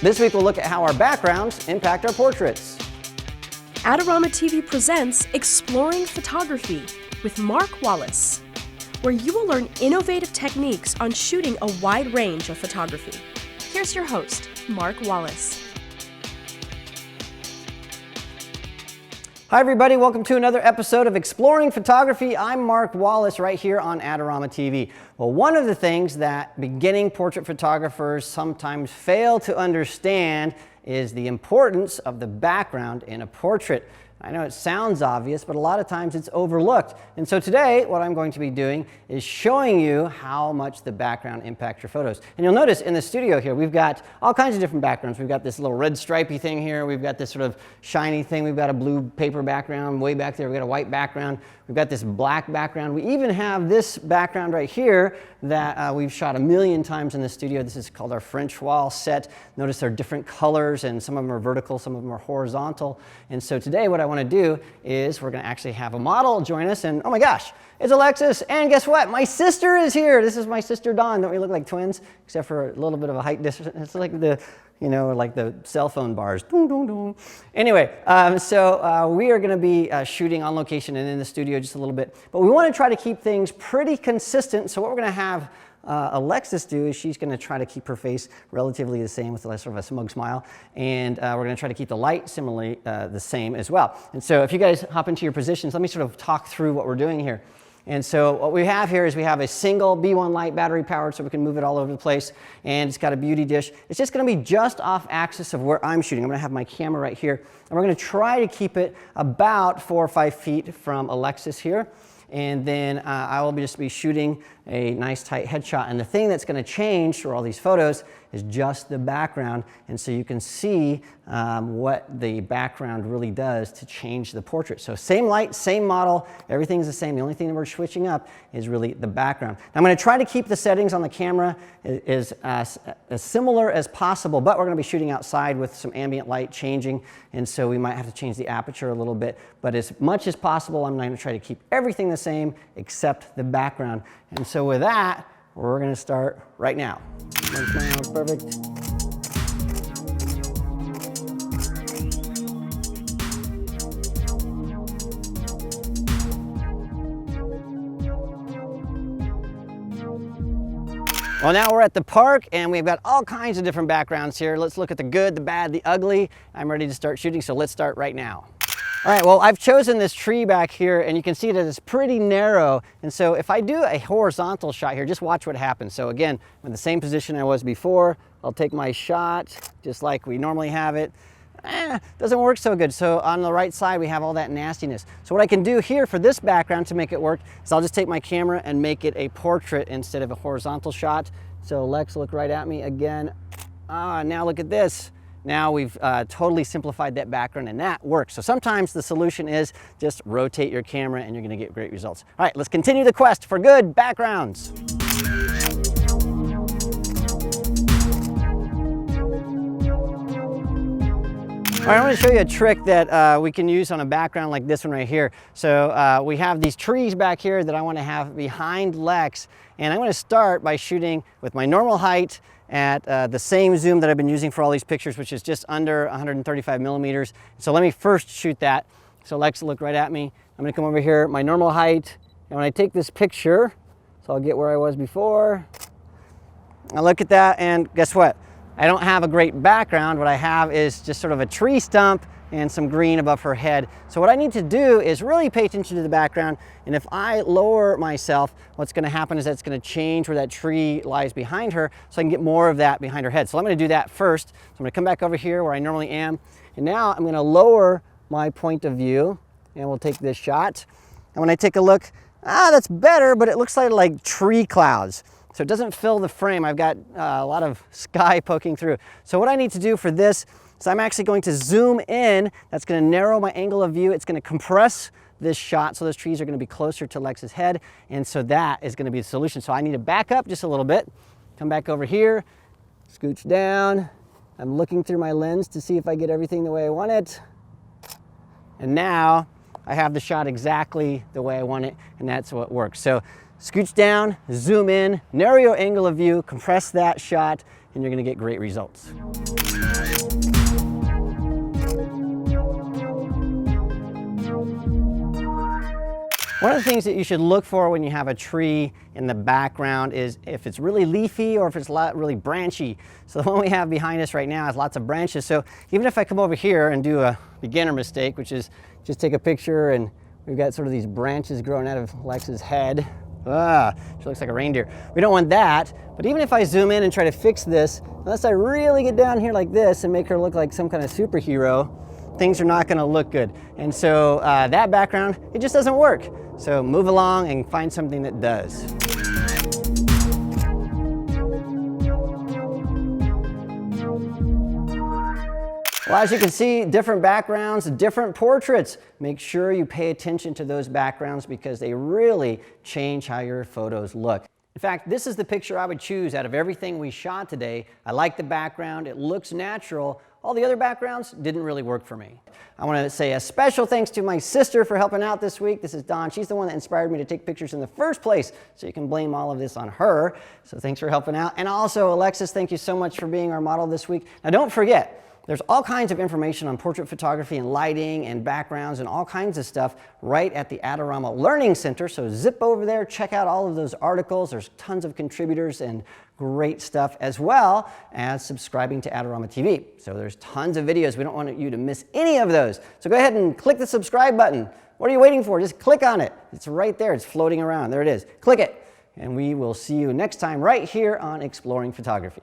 This week we'll look at how our backgrounds impact our portraits. AdoramaTV presents Exploring Photography with Mark Wallace, where you will learn innovative techniques on shooting a wide range of photography. Here's your host, Mark Wallace. Hi everybody, welcome to another episode of Exploring Photography. I'm Mark Wallace right here on AdoramaTV. Well, one of the things that beginning portrait photographers sometimes fail to understand is the importance of the background in a portrait. I know it sounds obvious, but a lot of times it's overlooked. And so today, what I'm going to be doing is showing you how much the background impacts your photos. And you'll notice in the studio here, we've got all kinds of different backgrounds. We've got this little red stripey thing here. We've got this sort of shiny thing. We've got a blue paper background way back there. We've got a white background. We've got this black background. We even have this background right here that we've shot 1,000,000 times in the studio. This is called our French wall set. Notice they're different colors, and some of them are vertical, some of them are horizontal. And so today what I want to do is we're going to actually have a model join us, and oh my gosh, it's Alexis, and guess what? My sister is here. This is my sister Dawn. Don't we look like twins? Except for a little bit of a height distance. It's like the, you know, like the cell phone bars. Dun, dun, dun. Anyway, we are going to be shooting on location and in the studio just a little bit, but we want to try to keep things pretty consistent. So what we're going to have Alexis do is she's going to try to keep her face relatively the same with sort of a smug smile, and we're going to try to keep the light similarly the same as well. And so if you guys hop into your positions, let me sort of talk through what we're doing here. And so what we have here is we have a single B1 light, battery powered, so we can move it all over the place, and it's got a beauty dish. It's just going to be just off axis of where I'm shooting. I'm going to have my camera right here, and we're going to try to keep it about 4 or 5 feet from Alexis here. And then I will just be shooting a nice tight headshot. And the thing that's going to change for all these photos is just the background. And so you can see what the background really does to change the portrait. So same light, same model, everything's the same. The only thing that we're switching up is really the background. Now, I'm going to try to keep the settings on the camera as similar as possible, but we're going to be shooting outside with some ambient light changing. And so we might have to change the aperture a little bit. But as much as possible, I'm going to try to keep everything the same except the background. And so with that, we're going to start right now. Perfect. Well, now we're at the park and we've got all kinds of different backgrounds here. Let's look at the good, the bad, the ugly. I'm ready to start shooting, so let's start right now. All right, well, I've chosen this tree back here, and you can see that it's pretty narrow. And so if I do a horizontal shot here, just watch what happens. So again, I'm in the same position I was before. I'll take my shot just like we normally have it. Doesn't work so good. So on the right side, we have all that nastiness. So what I can do here for this background to make it work is I'll just take my camera and make it a portrait instead of a horizontal shot. So Lex, look right at me again. Now look at this. Now we've totally simplified that background, and that works. So sometimes the solution is just rotate your camera and you're going to get great results. All right, let's continue the quest for good backgrounds. All right, I want to show you a trick that we can use on a background like this one right here. So we have these trees back here that I want to have behind Lex, and I'm going to start by shooting with my normal height at the same zoom that I've been using for all these pictures, which is just under 135 millimeters. So let me first shoot that. So Lex, look right at me. I'm going to come over here, my normal height, and when I take this picture, so I'll get where I was before. I look at that, and guess what? I don't have a great background. What I have is just sort of a tree stump and some green above her head. So what I need to do is really pay attention to the background, and if I lower myself, what's going to happen is that's going to change where that tree lies behind her, so I can get more of that behind her head. So I'm going to do that first. So I'm going to come back over here where I normally am, and now I'm going to lower my point of view, and we'll take this shot. And when I take a look, that's better, but it looks like tree clouds. So it doesn't fill the frame. I've got a lot of sky poking through. So what I need to do for this is I'm actually going to zoom in. That's going to narrow my angle of view. It's going to compress this shot, so those trees are going to be closer to Lex's head, and so that is going to be the solution. So I need to back up just a little bit, come back over here, scooch down. I'm looking through my lens to see if I get everything the way I want it. And now I have the shot exactly the way I want it, and that's what works. So scooch down, zoom in, narrow your angle of view, compress that shot, and you're going to get great results. One of the things that you should look for when you have a tree in the background is if it's really leafy or if it's really branchy. So the one we have behind us right now has lots of branches. So even if I come over here and do a beginner mistake, which is just take a picture and we've got sort of these branches growing out of Lex's head. She looks like a reindeer. We don't want that, but even if I zoom in and try to fix this, unless I really get down here like this and make her look like some kind of superhero, things are not going to look good. And so that background, it just doesn't work. So move along and find something that does. Well, as you can see, different backgrounds, different portraits. Make sure you pay attention to those backgrounds because they really change how your photos look. In fact, this is the picture I would choose out of everything we shot today. I like the background, it looks natural. All the other backgrounds didn't really work for me. I want to say a special thanks to my sister for helping out this week. This is Dawn. She's the one that inspired me to take pictures in the first place, so you can blame all of this on her. So thanks for helping out. And also, Alexis, thank you so much for being our model this week. Now don't forget, there's all kinds of information on portrait photography and lighting and backgrounds and all kinds of stuff right at the Adorama Learning Center. So zip over there, check out all of those articles. There's tons of contributors and great stuff, as well as subscribing to Adorama TV. So there's tons of videos. We don't want you to miss any of those. So go ahead and click the subscribe button. What are you waiting for? Just click on it. It's right there. It's floating around. There it is. Click it. And we will see you next time right here on Exploring Photography.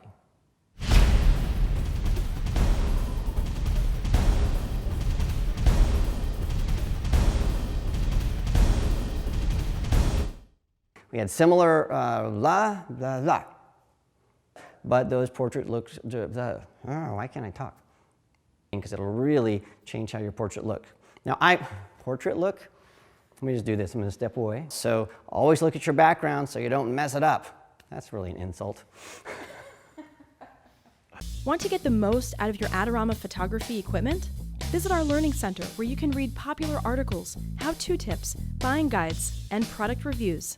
We had similar but those portrait looks, why can't I talk? Because it'll really change how your portrait look. Now portrait look, let me just do this, I'm gonna step away. So always look at your background so you don't mess it up. That's really an insult. Want to get the most out of your Adorama photography equipment? Visit our Learning Center where you can read popular articles, how-to tips, buying guides, and product reviews.